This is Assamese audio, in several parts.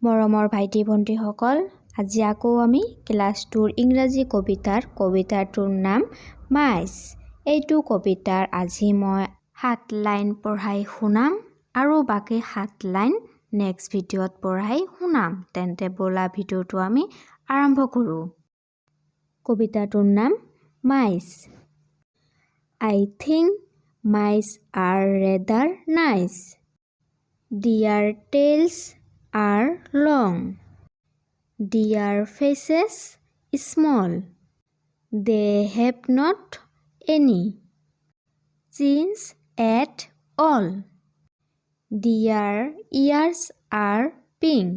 মৰমৰ ভাইটি ভণ্টিসকল, আজি আকৌ আমি ক্লাছ 2ৰ ইংৰাজী কবিতাটোৰ নাম মাইছ। এইটো কবিতাৰ আজি মই 7 লাইন পঢ়াই শুনাম আৰু বাকি 7 লাইন নেক্সট ভিডিঅ'ত পঢ়াই শুনাম। তেন্তে বলা ভিডিঅ'টো আমি আৰম্ভ কৰোঁ। কবিতাটোৰ নাম মাইছ। I think mice are rather nice. Their tails are long. Their faces small. They have not any chins at all. Their ears are pink.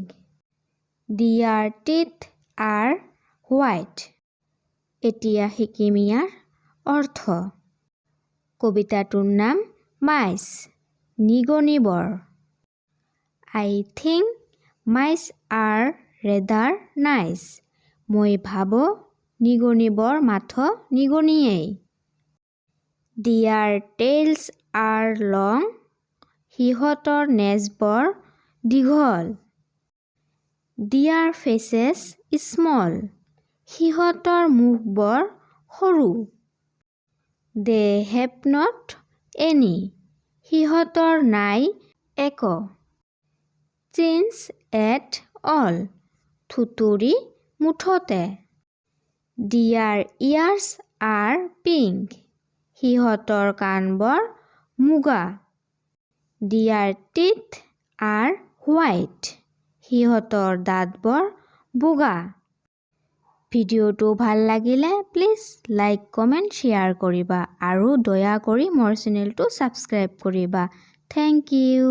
Their teeth are white. এতিয়া শিকিম ইয়াৰ অৰ্থ। কবিতাটোৰ নাম মাইছ, নিগনিবৰ। I think mice are rather nice. মই ভাবো নিগনিবৰ মাথ নিগনিয়েই। Their tails are long. সিহঁতৰ নেজবৰ দীঘল। Their faces small. সিহঁতৰ মুখবৰ সৰু। They have not any. সিহঁতৰ নাই একো। Chins at all. থুতুৰি মুঠতে। Their ears are pink. সিহঁতৰ কাণবৰ মুগা। Their teeth are white. সিহঁতৰ দাঁতবৰ বগা। ভিডিঅ'টো ভাল লাগিলে প্লিজ লাইক, কমেণ্ট, শ্বেয়াৰ কৰিবা আৰু দয়া কৰি মোৰ চেনেলটো ছাবস্ক্ৰাইব কৰিবা। Thank U.